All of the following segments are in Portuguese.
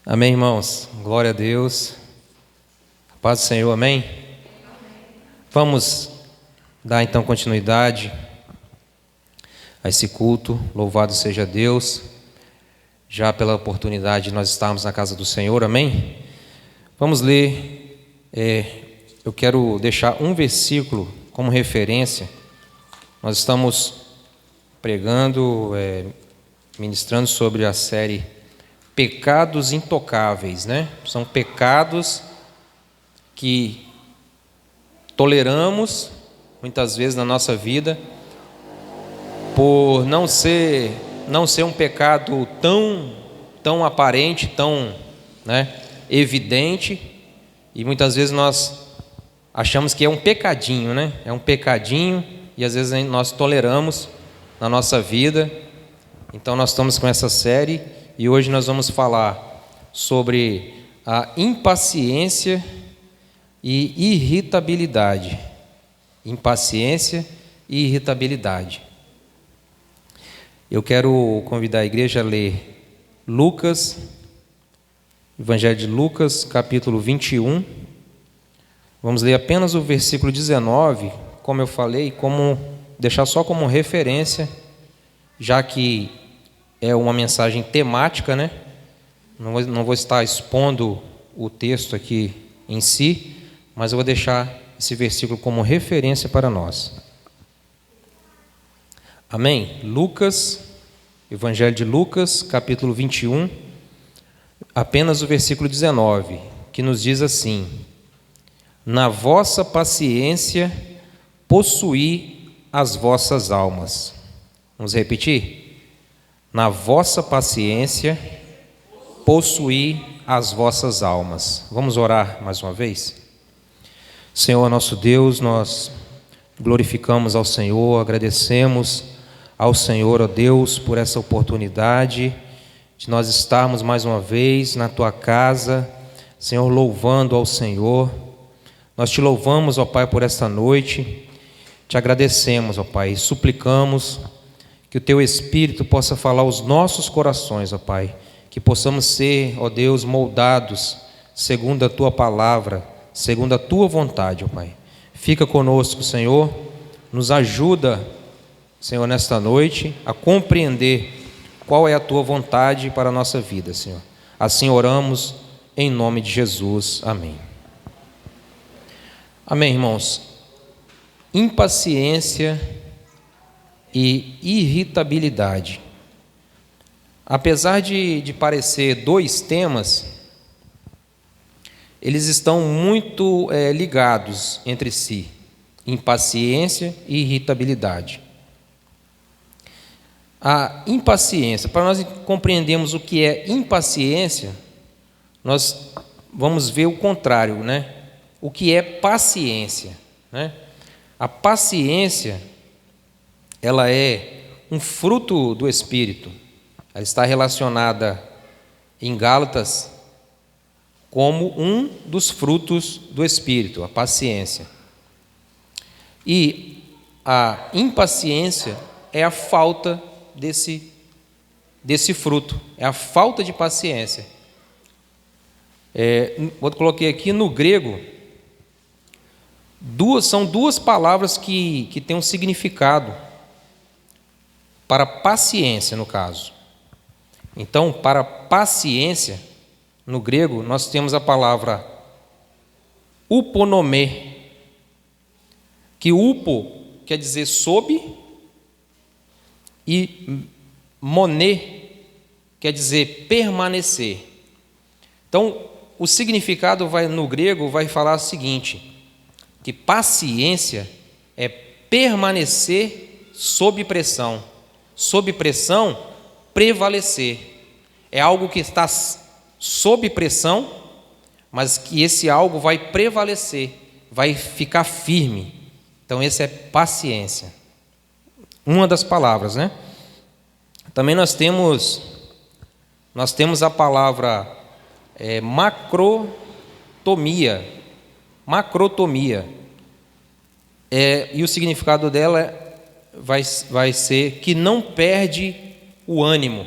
Amém, irmãos? Glória a Deus. A paz do Senhor, amém? Vamos dar então continuidade a esse culto. Louvado seja Deus, já pela oportunidade de nós estarmos na casa do Senhor, amém? Vamos ler, eu quero deixar um versículo como referência. Nós estamos pregando, ministrando sobre a série Pecados Intocáveis, né? São pecados que toleramos muitas vezes na nossa vida por não ser um pecado tão aparente, tão, evidente, e muitas vezes nós achamos que é um pecadinho, né? É um pecadinho e às vezes nós toleramos na nossa vida. Então nós estamos com essa série e hoje nós vamos falar sobre a impaciência e irritabilidade. Impaciência e irritabilidade. Eu quero convidar a igreja a ler Lucas, Evangelho de Lucas, capítulo 21. Vamos ler apenas o versículo 19, como eu falei, deixar só como referência, já que é uma mensagem temática, né? Não vou estar expondo o texto aqui em si, mas eu vou deixar esse versículo como referência para nós. Amém? Lucas, Evangelho de Lucas, capítulo 21, apenas o versículo 19, que nos diz assim: na vossa paciência possuí as vossas almas. Vamos repetir? Na vossa paciência possuí as vossas almas. Vamos orar mais uma vez? Senhor nosso Deus, nós glorificamos ao Senhor, agradecemos ao Senhor, ó Deus, por essa oportunidade de nós estarmos mais uma vez na Tua casa, Senhor, louvando ao Senhor. Nós Te louvamos, ó Pai, por esta noite, Te agradecemos, ó Pai, e suplicamos que o Teu Espírito possa falar aos nossos corações, ó Pai, que possamos ser, ó Deus, moldados segundo a Tua palavra, segundo a Tua vontade, ó Pai. Fica conosco, Senhor, nos ajuda, Senhor, nesta noite, a compreender qual é a Tua vontade para a nossa vida, Senhor. Assim oramos, em nome de Jesus. Amém. Amém, irmãos. Impaciência e irritabilidade. Apesar de parecer dois temas, eles estão muito ligados entre si. Impaciência e irritabilidade. A impaciência, para nós compreendermos o que é impaciência, nós vamos ver o contrário, né? O que é paciência, né? A paciência, ela é um fruto do Espírito. Ela está relacionada em Gálatas como um dos frutos do Espírito, a paciência. E a impaciência é a falta desse fruto, é a falta de paciência. Eu coloquei aqui no grego, são duas palavras que têm um significado para paciência, no caso. Então, para paciência, no grego, nós temos a palavra uponomê, que upo quer dizer sob, e moné quer dizer permanecer. Então, o significado no grego vai falar o seguinte, que paciência é permanecer sob pressão. Sob pressão, prevalecer. É algo que está sob pressão, mas que esse algo vai prevalecer, vai ficar firme. Então, esse é paciência. Uma das palavras, né? Também nós temos a palavra macrotomia. Macrotomia. E o significado dela vai ser que não perde o ânimo,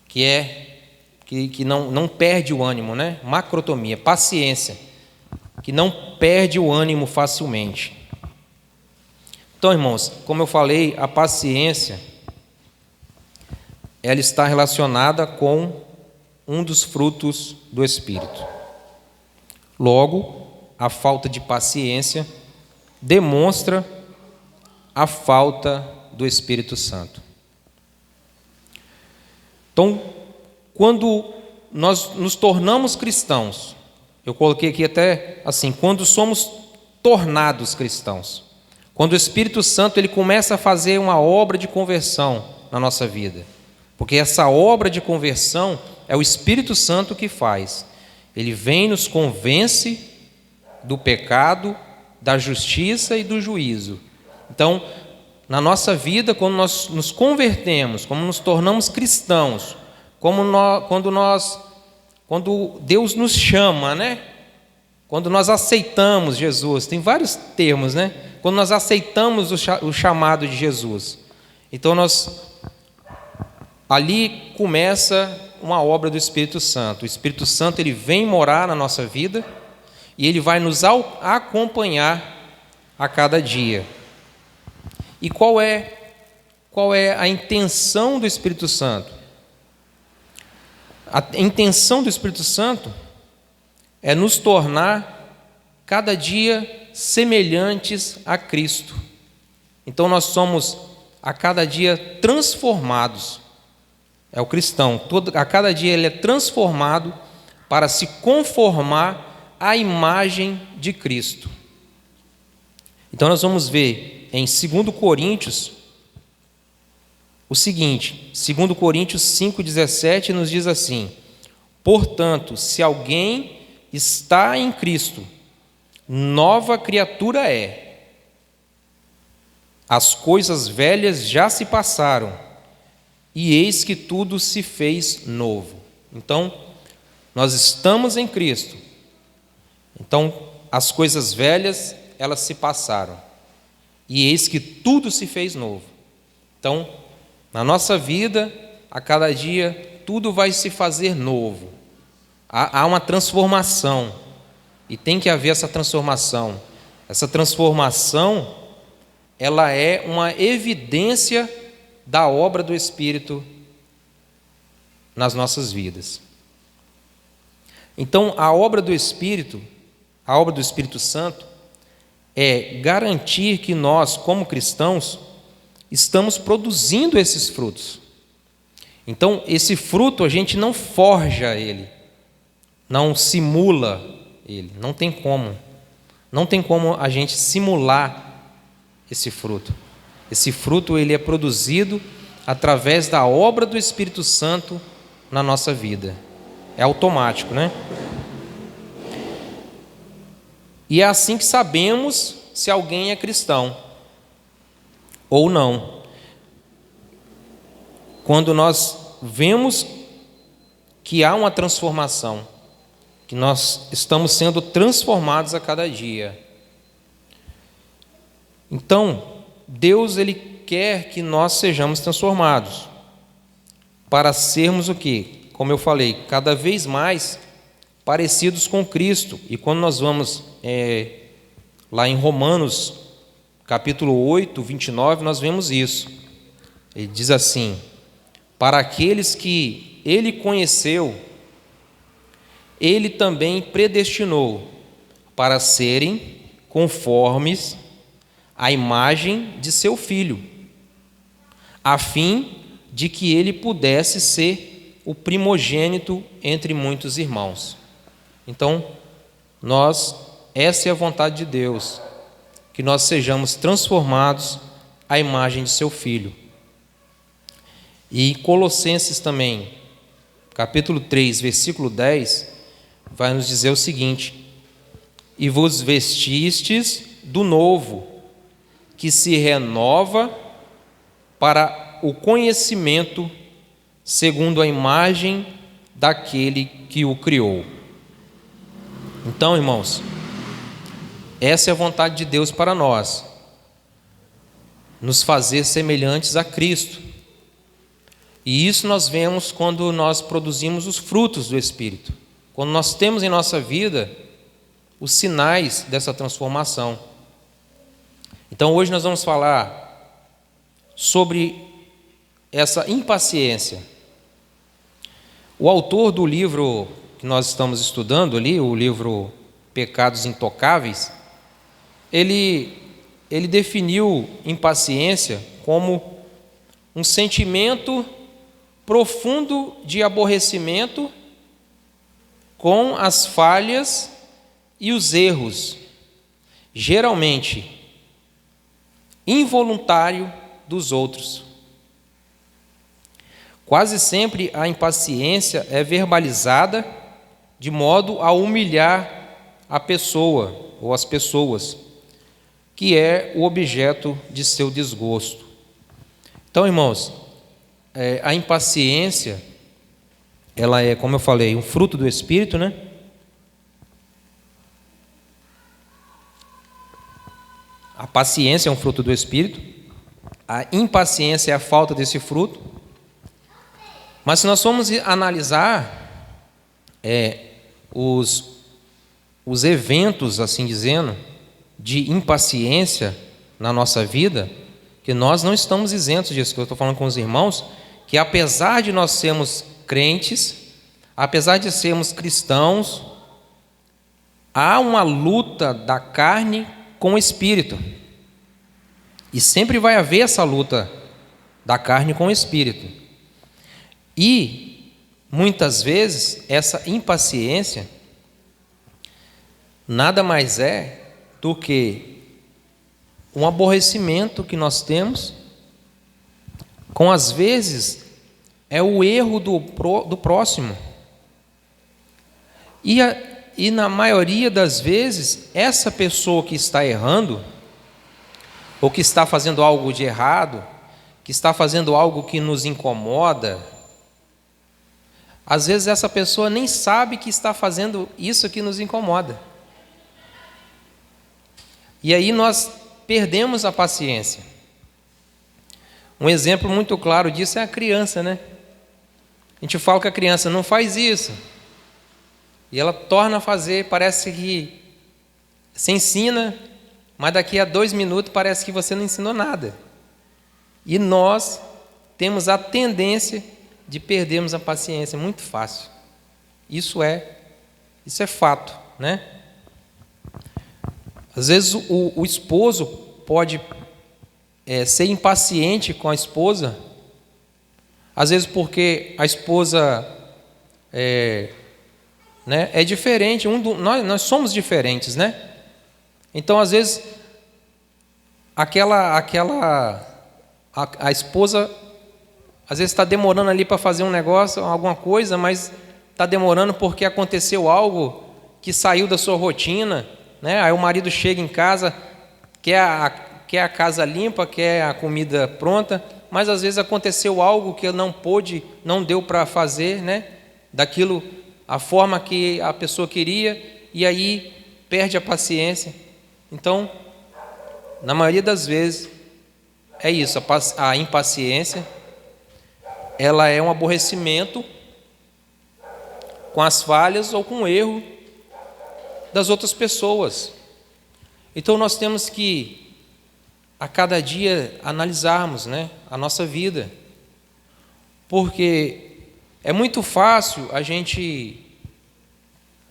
que é que não perde o ânimo, né? Macrotomia, paciência, que não perde o ânimo facilmente. Então, irmãos, como eu falei, a paciência, ela está relacionada com um dos frutos do Espírito. Logo, a falta de paciência demonstra a falta do Espírito Santo. Então, quando nós nos tornamos cristãos, eu coloquei aqui até assim, quando somos tornados cristãos, quando o Espírito Santo ele começa a fazer uma obra de conversão na nossa vida, porque essa obra de conversão é o Espírito Santo que faz. Ele vem e nos convence do pecado, da justiça e do juízo. Então, na nossa vida, quando nós nos convertemos, como nos tornamos cristãos, quando Deus nos chama, né? Quando nós aceitamos Jesus, tem vários termos, né? Quando nós aceitamos o chamado de Jesus, então ali começa uma obra do Espírito Santo. O Espírito Santo ele vem morar na nossa vida e ele vai nos acompanhar a cada dia. E qual é a intenção do Espírito Santo? A intenção do Espírito Santo é nos tornar cada dia semelhantes a Cristo. Então nós somos a cada dia transformados. É o cristão, a cada dia ele é transformado para se conformar à imagem de Cristo. Então nós vamos ver em 2 Coríntios o seguinte, 2 Coríntios 5,17 nos diz assim: portanto, se alguém está em Cristo, nova criatura é. As coisas velhas já se passaram, e eis que tudo se fez novo. Então, nós estamos em Cristo. Então, as coisas velhas, elas se passaram, e eis que tudo se fez novo. Então, na nossa vida, a cada dia, tudo vai se fazer novo. Há uma transformação, e tem que haver essa transformação. Essa transformação, ela é uma evidência da obra do Espírito nas nossas vidas. Então, a obra do Espírito Santo, é garantir que nós, como cristãos, estamos produzindo esses frutos. Então, esse fruto a gente não forja ele, não simula ele, não tem como. Não tem como a gente simular esse fruto. Esse fruto ele é produzido através da obra do Espírito Santo na nossa vida. É automático, né? E é assim que sabemos se alguém é cristão ou não. Quando nós vemos que há uma transformação, que nós estamos sendo transformados a cada dia. Então, Deus ele quer que nós sejamos transformados para sermos o quê? Como eu falei, cada vez mais parecidos com Cristo. E quando nós vamos lá em Romanos, capítulo 8, 29, nós vemos isso. Ele diz assim: para aqueles que ele conheceu, ele também predestinou para serem conformes à imagem de seu Filho, a fim de que ele pudesse ser o primogênito entre muitos irmãos. Então, essa é a vontade de Deus, que nós sejamos transformados à imagem de seu Filho. E Colossenses também, capítulo 3, versículo 10, vai nos dizer o seguinte: e vos vestistes do novo, que se renova para o conhecimento segundo a imagem daquele que o criou. Então, irmãos, essa é a vontade de Deus para nós, nos fazer semelhantes a Cristo. E isso nós vemos quando nós produzimos os frutos do Espírito, quando nós temos em nossa vida os sinais dessa transformação. Então hoje nós vamos falar sobre essa impaciência. O autor do livro que nós estamos estudando ali, o livro Pecados Intocáveis, ele definiu impaciência como um sentimento profundo de aborrecimento com as falhas e os erros, geralmente involuntário, dos outros. Quase sempre a impaciência é verbalizada de modo a humilhar a pessoa ou as pessoas, que é o objeto de seu desgosto. Então, irmãos, a impaciência, ela é, como eu falei, um fruto do Espírito, né? A paciência é um fruto do Espírito, a impaciência é a falta desse fruto. Mas se nós formos analisar os eventos, assim dizendo, de impaciência na nossa vida, que nós não estamos isentos disso, que eu estou falando com os irmãos, que apesar de nós sermos crentes, apesar de sermos cristãos, há uma luta da carne com o Espírito. E sempre vai haver essa luta da carne com o Espírito. E, muitas vezes, essa impaciência nada mais é do que um aborrecimento que nós temos com, às vezes, é o erro do próximo. E na maioria das vezes, essa pessoa que está errando, ou que está fazendo algo de errado, que está fazendo algo que nos incomoda, às vezes essa pessoa nem sabe que está fazendo isso que nos incomoda. E aí nós perdemos a paciência. Um exemplo muito claro disso é a criança, né? A gente fala que a criança não faz isso, e ela torna a fazer, parece que se ensina, mas daqui a 2 minutos parece que você não ensinou nada. E nós temos a tendência de perdermos a paciência muito fácil. Isso é fato, né? Às vezes o esposo pode ser impaciente com a esposa, às vezes porque a esposa é diferente, nós somos diferentes, né? Então, às vezes, a esposa, às vezes está demorando ali para fazer um negócio, alguma coisa, mas está demorando porque aconteceu algo que saiu da sua rotina, né? Aí o marido chega em casa, quer a casa limpa, quer a comida pronta, mas às vezes aconteceu algo que não deu para fazer, né? Daquilo, a forma que a pessoa queria, e aí perde a paciência. Então, na maioria das vezes, é isso, a impaciência, ela é um aborrecimento com as falhas ou com o erro das outras pessoas. Então, nós temos que, a cada dia, analisarmos, né, a nossa vida, porque é muito fácil a gente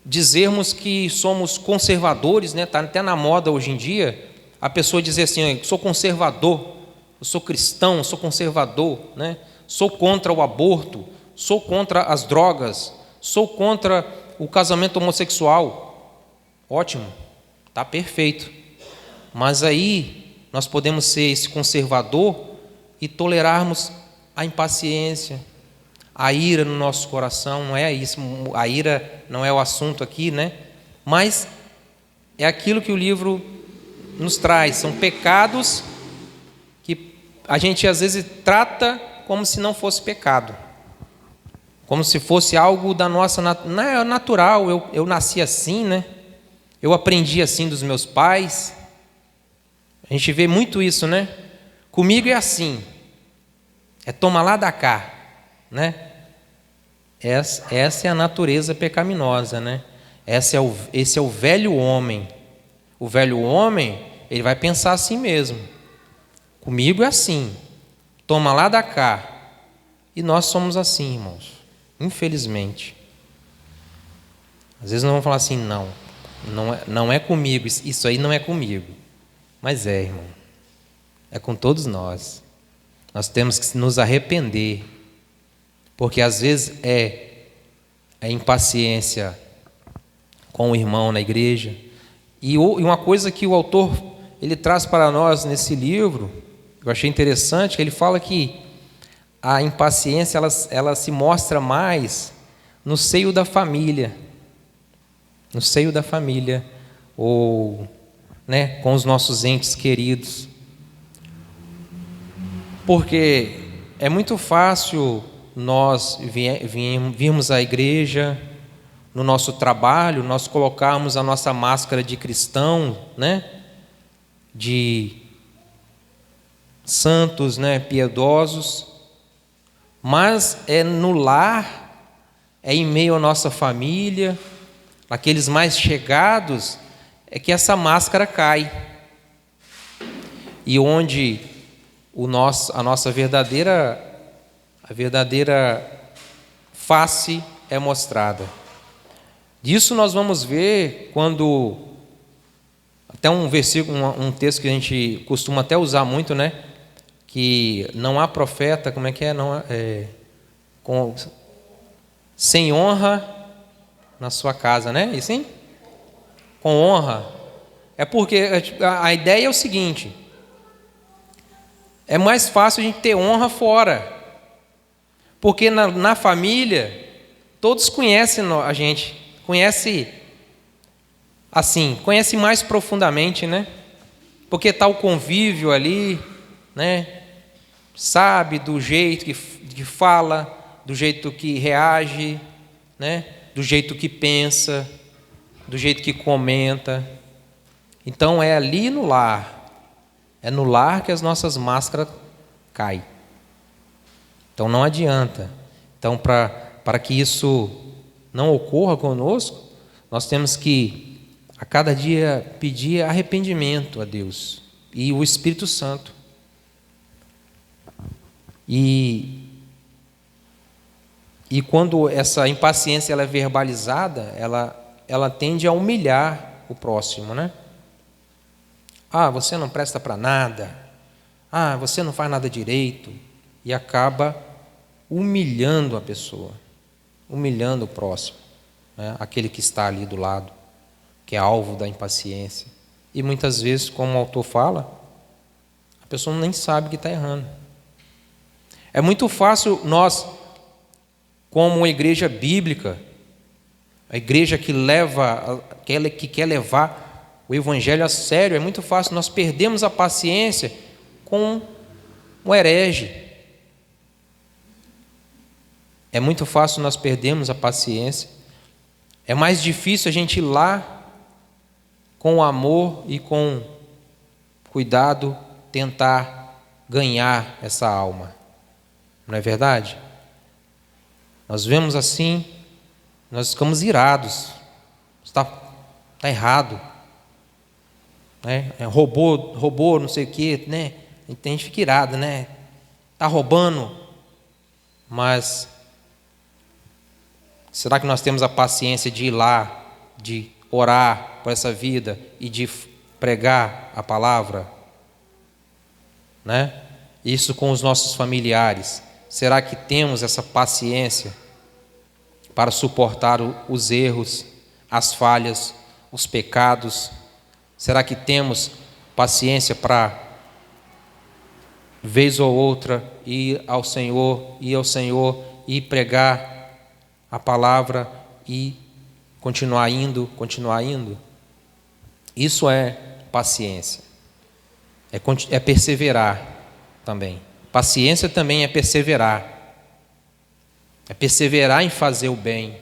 dizermos que somos conservadores, né? Está até na moda hoje em dia a pessoa dizer assim: eu sou conservador, eu sou cristão, eu sou conservador, né? Sou contra o aborto, sou contra as drogas, sou contra o casamento homossexual. Ótimo, está perfeito. Mas aí nós podemos ser esse conservador e tolerarmos a impaciência, a ira no nosso coração. Não é isso, a ira não é o assunto aqui, né? Mas é aquilo que o livro nos traz, são pecados que a gente às vezes trata como se não fosse pecado, como se fosse algo da nossa natural. Eu nasci assim, né? Eu aprendi assim dos meus pais. A gente vê muito isso, né? Comigo é assim, é toma lá da cá. né? Essa é a natureza pecaminosa, né? Esse é o velho homem. O velho homem, ele vai pensar assim mesmo. Comigo é assim. Toma lá da cá. E nós somos assim, irmãos. Infelizmente. Às vezes nós vamos falar assim, não é comigo, isso aí não é comigo. Mas é, irmão. É com todos nós. Nós temos que nos arrepender. Porque às vezes é impaciência com o irmão na igreja. E uma coisa que o autor ele traz para nós nesse livro, eu achei interessante, que ele fala que a impaciência ela se mostra mais no seio da família. No seio da família, ou, né, com os nossos entes queridos. Porque é muito fácil nós virmos à igreja, no nosso trabalho, nós colocarmos a nossa máscara de cristão, né, de santos, né, piedosos, mas é no lar, é em meio à nossa família, aqueles mais chegados, é que essa máscara cai. E onde a nossa verdadeira face é mostrada. Disso nós vamos ver quando, até um versículo, um texto que a gente costuma até usar muito, né? Que não há profeta, como é que é? Sem honra na sua casa, né? E sim? Com honra. É porque a ideia é o seguinte: é mais fácil a gente ter honra fora, porque na família todos conhecem a gente, conhece mais profundamente, né? Porque está o convívio ali, né? Sabe do jeito que fala, do jeito que reage, né? Do jeito que pensa, do jeito que comenta. Então é ali no lar, é no lar que as nossas máscaras caem. Então não adianta. Então para que isso não ocorra conosco, nós temos que a cada dia pedir arrependimento a Deus e o Espírito Santo. E quando essa impaciência ela é verbalizada, ela tende a humilhar o próximo, né? Ah, você não presta para nada. Ah, você não faz nada direito. E acaba humilhando a pessoa, humilhando o próximo, né? Aquele que está ali do lado, que é alvo da impaciência. E muitas vezes, como o autor fala, a pessoa nem sabe que está errando. É muito fácil nós, como uma igreja bíblica, a igreja que quer levar o evangelho a sério, é muito fácil nós perdermos a paciência com o herege. É muito fácil nós perdermos a paciência. É mais difícil a gente ir lá com amor e com cuidado tentar ganhar essa alma. Não é verdade? Nós vemos assim, nós ficamos irados. Está errado, né? Roubou, não sei o quê, né? A gente fica irado, né? Está roubando, mas será que nós temos a paciência de ir lá, de orar por essa vida e de pregar a palavra, né? Isso com os nossos familiares. Será que temos essa paciência para suportar os erros, as falhas, os pecados? Será que temos paciência para, vez ou outra, ir ao Senhor e pregar a palavra e continuar indo? Isso é paciência, é perseverar também. Paciência também é perseverar em fazer o bem.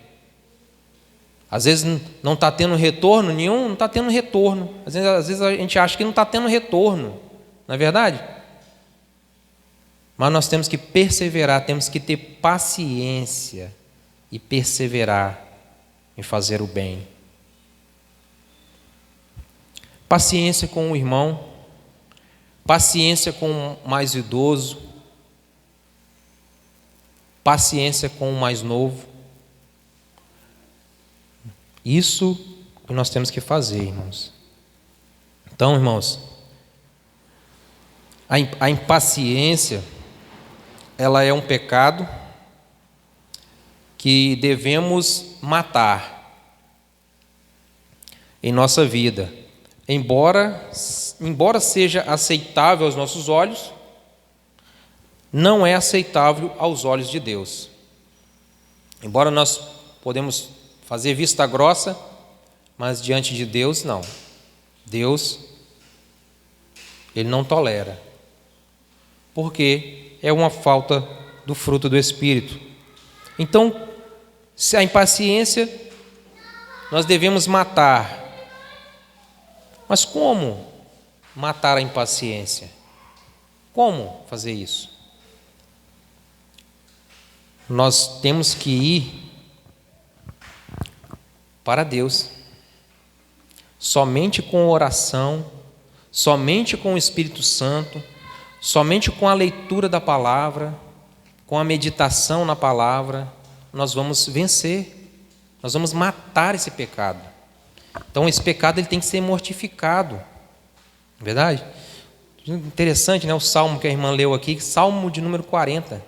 Às vezes não está tendo retorno nenhum, não está tendo retorno. Às vezes a gente acha que não está tendo retorno, não é verdade? Mas nós temos que perseverar, temos que ter paciência e perseverar em fazer o bem. Paciência com o irmão, paciência com o mais idoso, paciência com o mais novo. Isso que nós temos que fazer, irmãos. Então, irmãos, a impaciência, ela é um pecado que devemos matar em nossa vida. Embora seja aceitável aos nossos olhos, não é aceitável aos olhos de Deus. Embora nós podemos fazer vista grossa, mas diante de Deus, não. Deus, Ele não tolera, porque é uma falta do fruto do Espírito. Então, se a impaciência nós devemos matar. Mas como matar a impaciência? Como fazer isso? Nós temos que ir para Deus. Somente com oração, somente com o Espírito Santo, somente com a leitura da palavra, com a meditação na palavra, nós vamos vencer, nós vamos matar esse pecado. Então esse pecado ele tem que ser mortificado, não é verdade? Interessante, né? O salmo que a irmã leu aqui, salmo de número 40.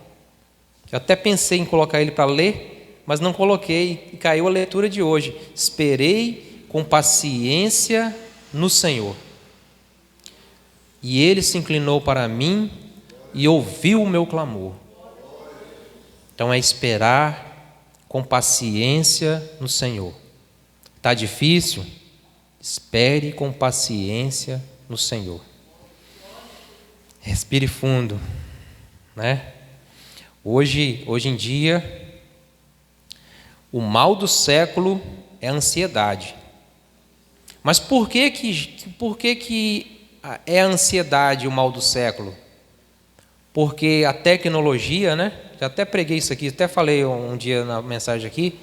Eu até pensei em colocar ele para ler, mas não coloquei e caiu a leitura de hoje. Esperei com paciência no Senhor, e Ele se inclinou para mim e ouviu o meu clamor. Então é esperar com paciência no Senhor. Está difícil? Espere com paciência no Senhor. Respire fundo, né? Hoje em dia, o mal do século é a ansiedade. Mas por que é a ansiedade o mal do século? Porque a tecnologia, né? Já até preguei isso aqui, até falei um dia na mensagem aqui,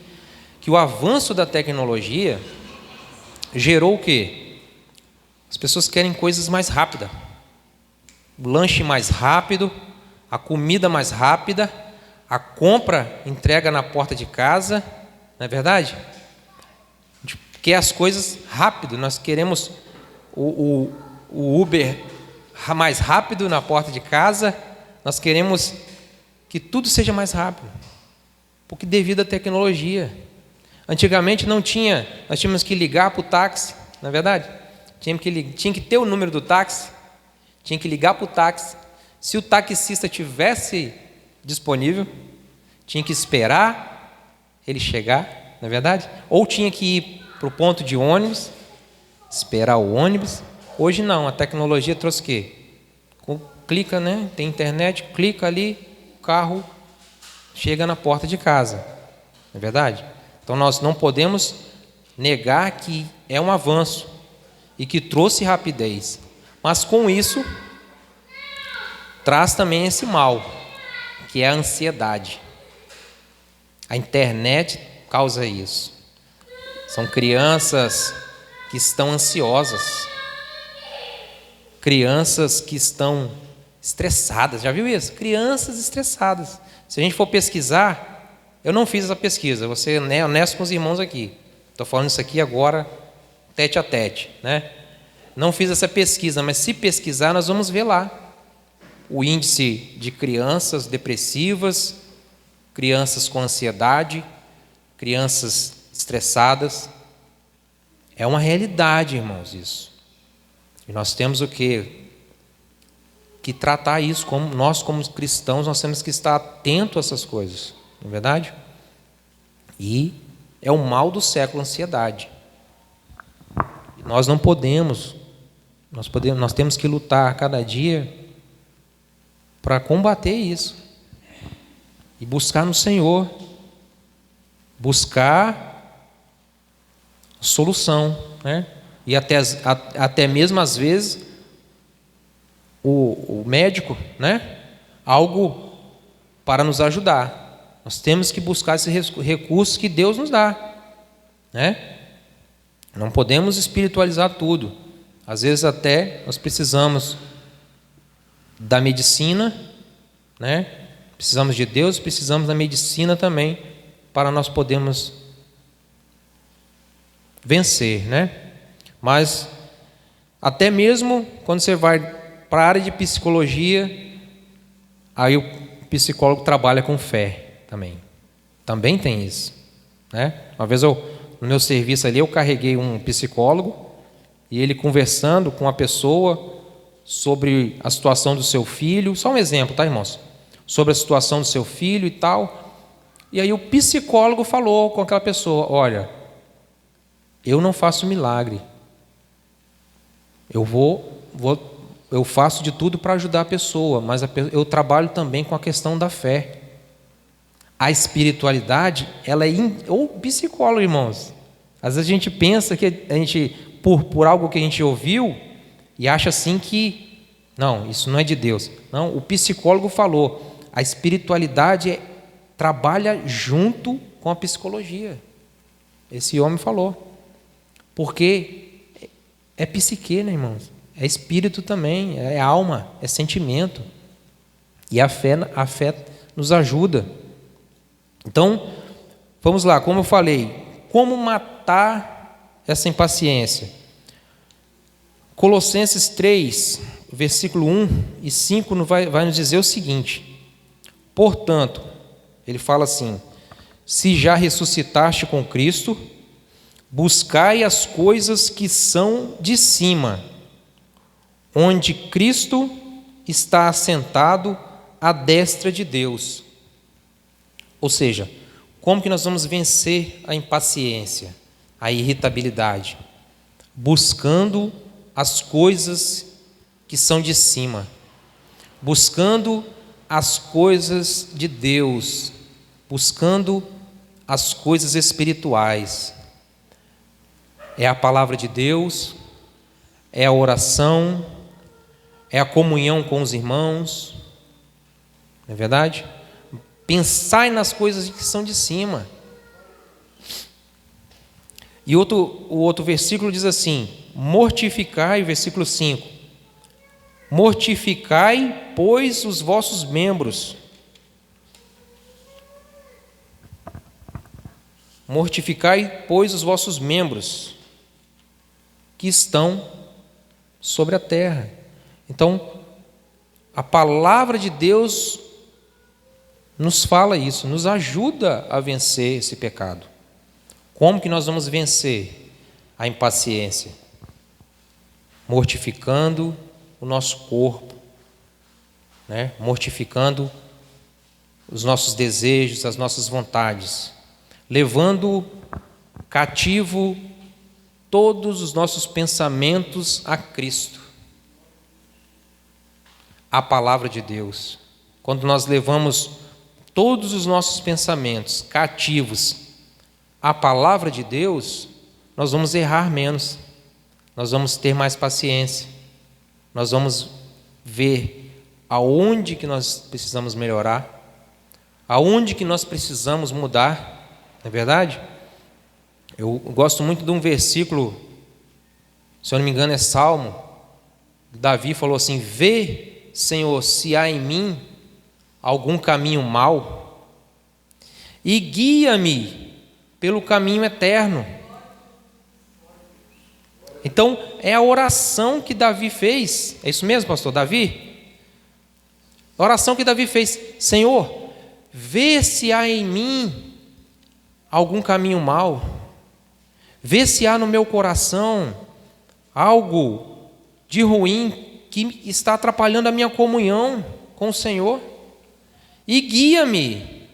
que o avanço da tecnologia gerou o quê? As pessoas querem coisas mais rápidas. O lanche mais rápido, a comida mais rápida, a compra entrega na porta de casa, não é verdade? A gente quer as coisas rápido, nós queremos o Uber mais rápido na porta de casa, nós queremos que tudo seja mais rápido, porque devido à tecnologia. Antigamente não tinha, nós tínhamos que ligar para o táxi, não é verdade? Tinha que ter o número do táxi, tinha que ligar para o táxi. Se o taxista tivesse disponível, tinha que esperar ele chegar, não é verdade? Ou tinha que ir para o ponto de ônibus, esperar o ônibus. Hoje não, a tecnologia trouxe o quê? Clica, né? Tem internet, clica ali, o carro chega na porta de casa, não é verdade? Então nós não podemos negar que é um avanço e que trouxe rapidez, mas com isso traz também esse mal, que é a ansiedade. A internet causa isso. São crianças que estão ansiosas, crianças que estão estressadas. Já viu isso? Crianças estressadas. Se a gente for pesquisar, eu não fiz essa pesquisa, vou ser honesto com os irmãos aqui. Estou falando isso aqui agora, tete a tete, né? Não fiz essa pesquisa, mas se pesquisar, nós vamos ver lá o índice de crianças depressivas, crianças com ansiedade, crianças estressadas. É uma realidade, irmãos, isso. E nós temos o quê? Que tratar isso, como cristãos, nós temos que estar atentos a essas coisas, não é verdade? E é o mal do século, a ansiedade. E nós não podemos, nós temos que lutar a cada dia para combater isso. E buscar no Senhor, buscar solução, né? E até mesmo às vezes o médico, né? algo para nos ajudar. Nós temos que buscar esse recurso que Deus nos dá, né? Não podemos espiritualizar tudo. Às vezes até nós precisamos da medicina, né? Precisamos de Deus, precisamos da medicina também para nós podermos vencer, né? Mas até mesmo quando você vai para a área de psicologia, aí o psicólogo trabalha com fé também. Também tem isso, né? Uma vez no meu serviço ali, eu carreguei um psicólogo e ele conversando com a pessoa sobre a situação do seu filho, só um exemplo, tá, irmãos? Sobre a situação do seu filho e tal. E aí o psicólogo falou com aquela pessoa: olha, eu não faço milagre. Eu faço de tudo para ajudar a pessoa, mas eu trabalho também com a questão da fé. A espiritualidade, ela é ou psicólogo, irmãos. Às vezes a gente pensa que a gente, por algo que a gente ouviu, e acha assim que, não, isso não é de Deus. Não, o psicólogo falou, a espiritualidade trabalha junto com a psicologia. Esse homem falou. Porque é psique, né, irmãos? É espírito também, é alma, é sentimento. E a fé nos ajuda. Então, vamos lá, como eu falei, como matar essa impaciência? Colossenses 3, versículo 1 e 5 vai nos dizer o seguinte: portanto, ele fala assim: se já ressuscitaste com Cristo, buscai as coisas que são de cima, onde Cristo está assentado à destra de Deus. Ou seja, como que nós vamos vencer a impaciência, a irritabilidade? Buscando as coisas que são de cima, buscando as coisas de Deus, buscando as coisas espirituais. É a palavra de Deus, é a oração, é a comunhão com os irmãos, não é verdade? Pensai nas coisas que são de cima. E o outro versículo diz assim: mortificai, versículo 5, mortificai, pois, os vossos membros. Mortificai, pois, os vossos membros que estão sobre a terra. Então, a palavra de Deus nos fala isso, nos ajuda a vencer esse pecado. Como que nós vamos vencer a impaciência? Mortificando o nosso corpo, né? Mortificando os nossos desejos, as nossas vontades, levando cativo todos os nossos pensamentos a Cristo, a palavra de Deus. Quando nós levamos todos os nossos pensamentos cativos à palavra de Deus, nós vamos errar menos, nós vamos ter mais paciência, nós vamos ver aonde que nós precisamos melhorar, aonde que nós precisamos mudar, não é verdade? Eu gosto muito de um versículo, se eu não me engano é Salmo, Davi falou assim: vê, Senhor, se há em mim algum caminho mau e guia-me pelo caminho eterno. Então, é a oração que Davi fez. É isso mesmo, pastor Davi? A oração que Davi fez: Senhor, vê se há em mim algum caminho mau, vê se há no meu coração algo de ruim que está atrapalhando a minha comunhão com o Senhor, e guia-me.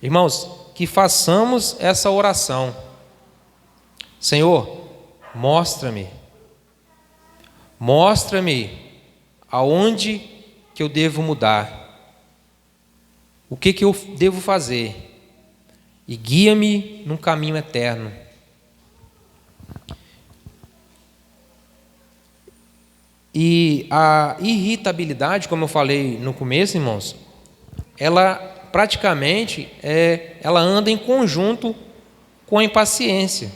Irmãos, que façamos essa oração: Senhor, mostra-me aonde que eu devo mudar, o que eu devo fazer, e guia-me num caminho eterno. E a irritabilidade, como eu falei no começo, irmãos, ela praticamente ela anda em conjunto com a impaciência.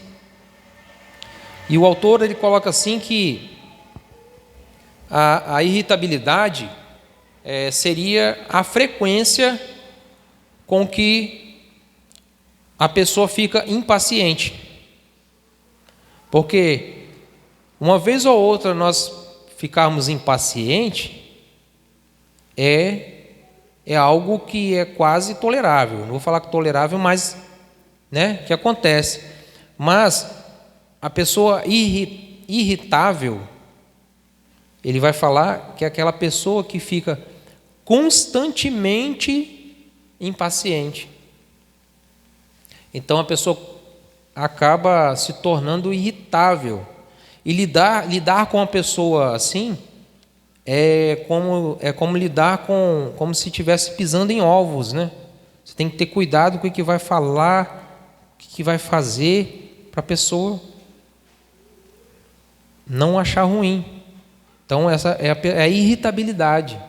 E o autor ele coloca assim que a irritabilidade seria a frequência com que a pessoa fica impaciente. Porque uma vez ou outra nós ficarmos impacientes é algo que é quase tolerável. Não vou falar que tolerável, mas que acontece. Mas a pessoa irritável, ele vai falar que é aquela pessoa que fica constantemente impaciente. Então a pessoa acaba se tornando irritável. E lidar com uma pessoa assim é como lidar como se estivesse pisando em ovos, né? Você tem que ter cuidado com o que vai falar, o que vai fazer, para a pessoa não achar ruim. Então essa é a irritabilidade.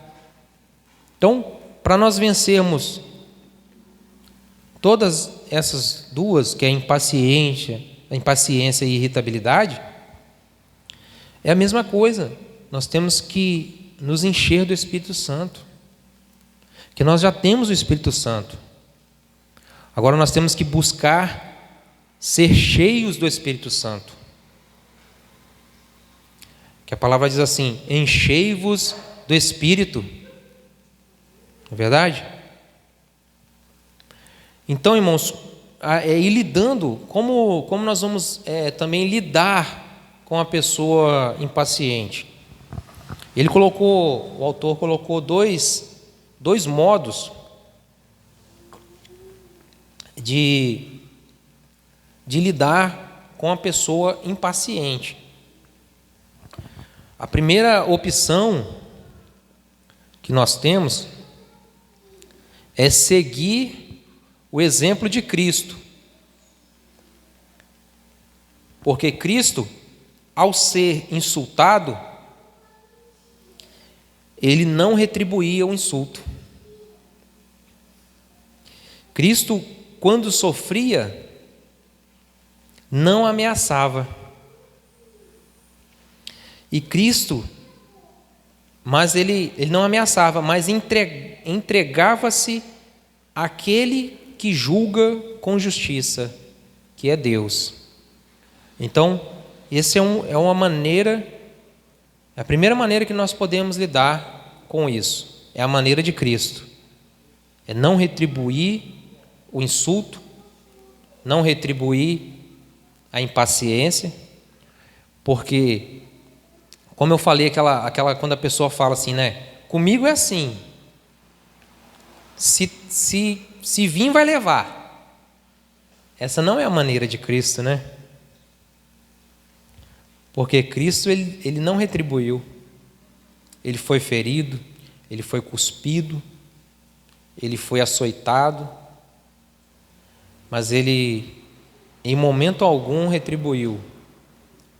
Então, para nós vencermos todas essas duas, que é a impaciência e a irritabilidade, é a mesma coisa. Nós temos que nos encher do Espírito Santo, que nós já temos o Espírito Santo. Agora nós temos que buscar ser cheios do Espírito Santo. Que a palavra diz assim: enchei-vos do Espírito. Não é verdade? Então, irmãos, ir lidando, como nós vamos também lidar com a pessoa impaciente. O autor colocou dois modos de lidar com a pessoa impaciente. A primeira opção que nós temos é seguir o exemplo de Cristo. Porque Cristo, ao ser insultado, ele não retribuía o insulto. Cristo, quando sofria, não ameaçava. E Cristo, mas ele não ameaçava, mas entregava-se àquele que julga com justiça, que é Deus. Então, essa é uma maneira, a primeira maneira que nós podemos lidar com isso, é a maneira de Cristo. É não retribuir o insulto, não retribuir a impaciência, porque, como eu falei, quando a pessoa fala assim, comigo é assim, se vir vai levar. Essa não é a maneira de Cristo, Porque Cristo, ele não retribuiu. Ele foi ferido, ele foi cuspido, ele foi açoitado, mas ele, em momento algum, retribuiu.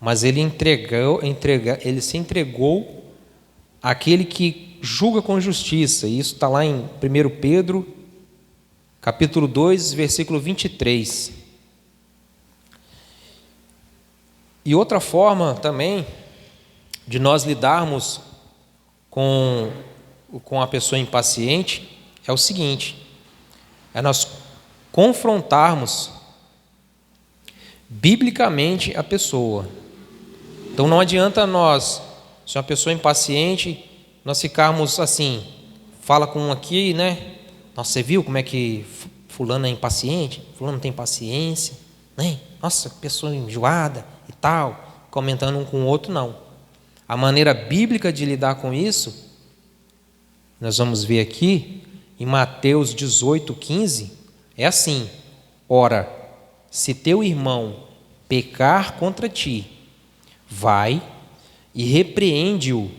Mas ele se entregou àquele que julga com justiça. E isso está lá em 1 Pedro, capítulo 2, versículo 23. E outra forma também de nós lidarmos com a pessoa impaciente é o seguinte: é nós confrontarmos biblicamente a pessoa. Então não adianta nós, se uma pessoa é impaciente, nós ficarmos assim, fala com um aqui, Nossa, você viu como é que fulano é impaciente? Fulano não tem paciência, Nossa, pessoa enjoada e tal, comentando um com o outro, não. A maneira bíblica de lidar com isso, nós vamos ver aqui, em Mateus 18:15, é assim: ora, se teu irmão pecar contra ti, vai e repreende-o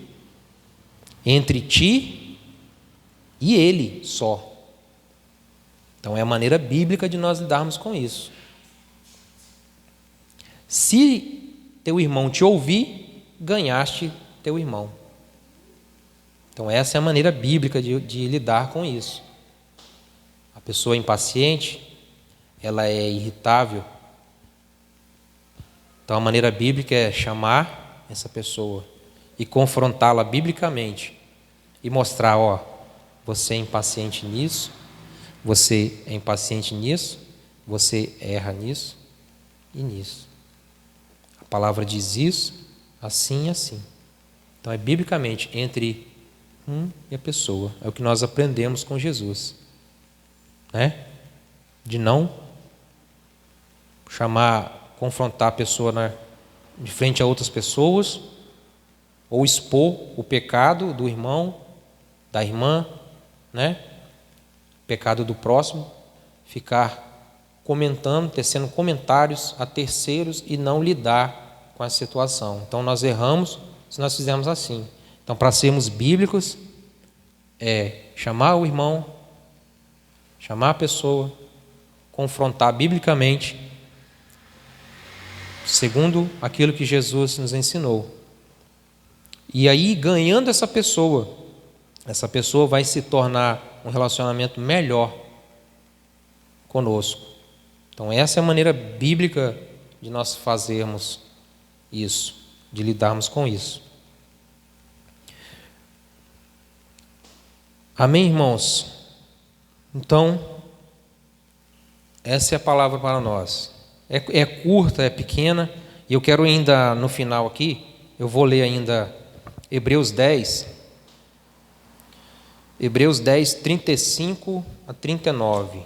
entre ti e ele só. Então é a maneira bíblica de nós lidarmos com isso. Se teu irmão te ouvir, ganhaste teu irmão. Então essa é a maneira bíblica de lidar com isso. A pessoa impaciente, ela é irritável. Então a maneira bíblica é chamar essa pessoa e confrontá-la biblicamente e mostrar, ó, você é impaciente nisso, você é impaciente nisso, você erra nisso e nisso. A palavra diz isso, assim e assim. Então é biblicamente entre e a pessoa. É o que nós aprendemos com Jesus, né? De não confrontar a pessoa de frente a outras pessoas, ou expor o pecado do irmão, da irmã, né? Pecado do próximo, ficar comentando, tecendo comentários a terceiros e não lidar com a situação. Então nós erramos se nós fizermos assim. Então, para sermos bíblicos, é chamar o irmão, chamar a pessoa, confrontar biblicamente, segundo aquilo que Jesus nos ensinou. E aí, ganhando essa pessoa vai se tornar um relacionamento melhor conosco. Então, essa é a maneira bíblica de nós fazermos isso, de lidarmos com isso. Amém, irmãos? Então, essa é a palavra para nós. É curta, é pequena, e eu quero ainda, no final aqui, eu vou ler ainda Hebreus 10, 35 a 39.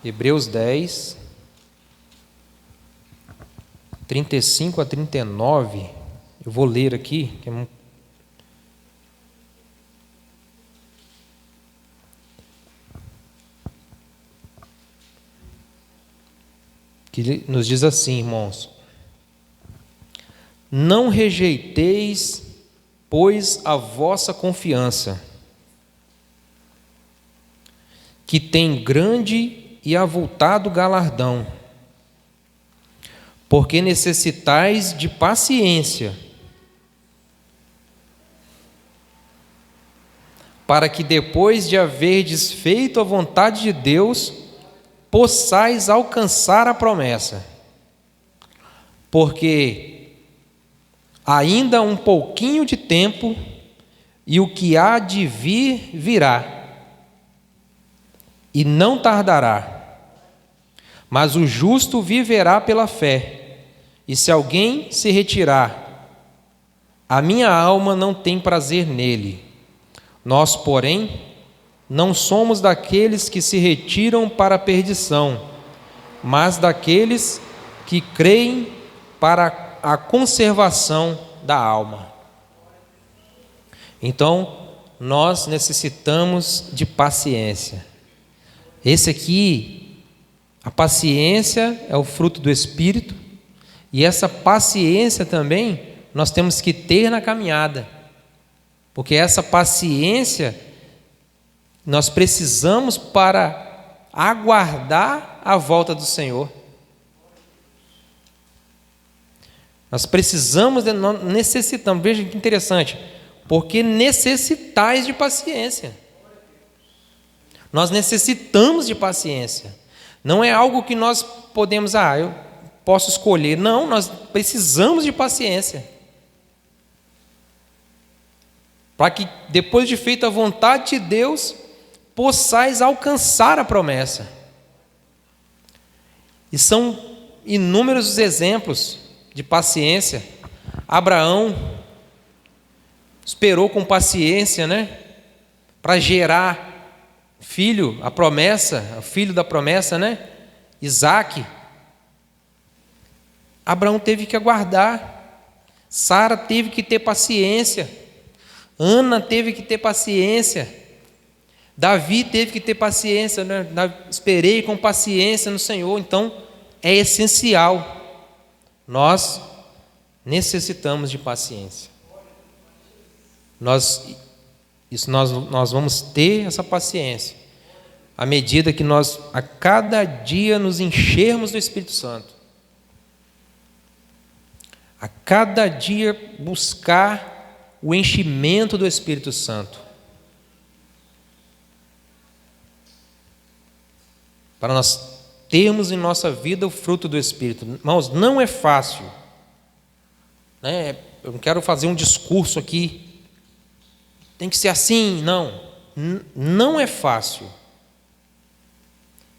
Hebreus 10, 35 a 39, eu vou ler aqui, que nos diz assim, irmãos: não rejeiteis, pois, a vossa confiança, que tem grande e avultado galardão, porque necessitais de paciência, para que depois de haverdes feito a vontade de Deus, possais alcançar a promessa. Porque ainda um pouquinho de tempo, e o que há de vir, virá, e não tardará. Mas o justo viverá pela fé. E se alguém se retirar, a minha alma não tem prazer nele. Nós, porém, não somos daqueles que se retiram para a perdição, mas daqueles que creem para a conservação da alma. Então, nós necessitamos de paciência. Esse aqui, a paciência é o fruto do Espírito, e essa paciência também nós temos que ter na caminhada, porque essa paciência nós precisamos para aguardar a volta do Senhor. Nós precisamos, nós necessitamos, veja que interessante, porque necessitais de paciência. Nós necessitamos de paciência. Não é algo que nós podemos, eu posso escolher. Não, nós precisamos de paciência. Para que depois de feita a vontade de Deus, possais alcançar a promessa. E são inúmeros os exemplos de paciência. Abraão esperou com paciência, né, para gerar filho, a promessa, o filho da promessa, né, Isaque. Abraão teve que aguardar. Sara teve que ter paciência. Ana teve que ter paciência. Davi teve que ter paciência, né? Esperei com paciência no Senhor. Então, é essencial. Nós necessitamos de paciência. Nós vamos ter essa paciência à medida que nós, a cada dia, nos enchermos do Espírito Santo. A cada dia buscar o enchimento do Espírito Santo. Para nós termos em nossa vida o fruto do Espírito. Irmãos, não é fácil. Né? Eu não quero fazer um discurso aqui. Tem que ser assim, não. Não é fácil.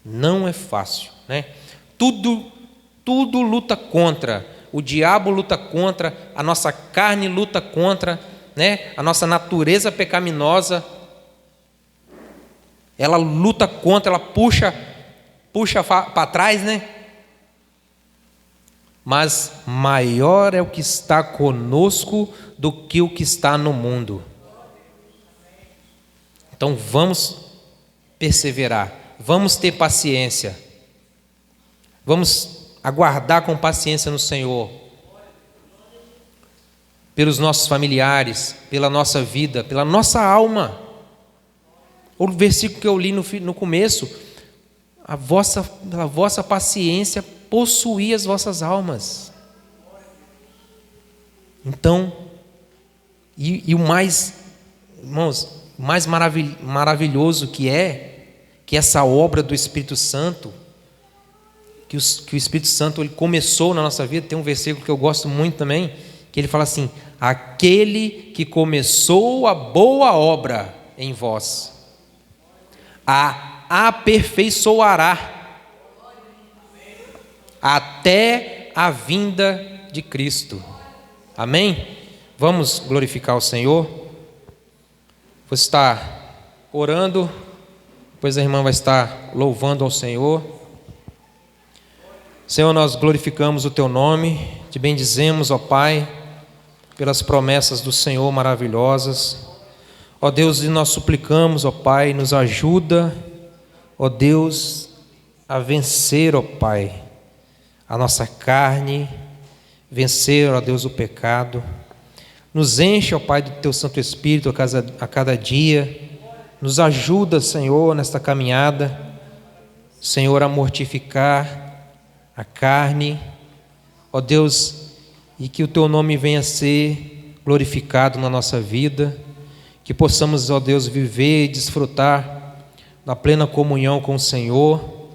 Não é fácil. Né? Tudo luta contra. O diabo luta contra. A nossa carne luta contra. Né? A nossa natureza pecaminosa. Ela luta contra, ela puxa para trás, né? Mas maior é o que está conosco do que o que está no mundo. Então vamos perseverar, vamos ter paciência, vamos aguardar com paciência no Senhor, pelos nossos familiares, pela nossa vida, pela nossa alma. O versículo que eu li no começo: pela vossa paciência possuí as vossas almas. Então, e o mais, irmãos, o mais maravilhoso que essa obra do Espírito Santo, que o Espírito Santo ele começou na nossa vida. Tem um versículo que eu gosto muito também, que ele fala assim: aquele que começou a boa obra em vós, a aperfeiçoará até a vinda de Cristo. Amém? Vamos glorificar o Senhor. Você está orando, depois a irmã vai estar louvando ao Senhor. Senhor, nós glorificamos o Teu nome, te bendizemos, ó Pai, pelas promessas do Senhor maravilhosas. Ó Deus, e nós suplicamos, ó Pai, nos ajuda, ó Deus, a vencer, ó Pai, a nossa carne, vencer, ó Deus, o pecado. Nos enche, ó Pai, do Teu Santo Espírito a cada dia. Nos ajuda, Senhor, nesta caminhada, Senhor, a mortificar a carne, ó Deus, e que o Teu nome venha a ser glorificado na nossa vida, que possamos, ó Deus, viver e desfrutar na plena comunhão com o Senhor.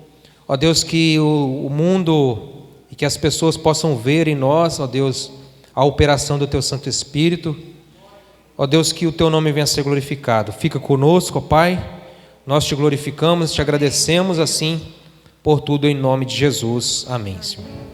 Ó Deus, que o mundo e que as pessoas possam ver em nós, ó Deus, a operação do Teu Santo Espírito. Ó Deus, que o Teu nome venha a ser glorificado. Fica conosco, ó Pai, nós Te glorificamos, Te agradecemos assim por tudo em nome de Jesus. Amém, Senhor.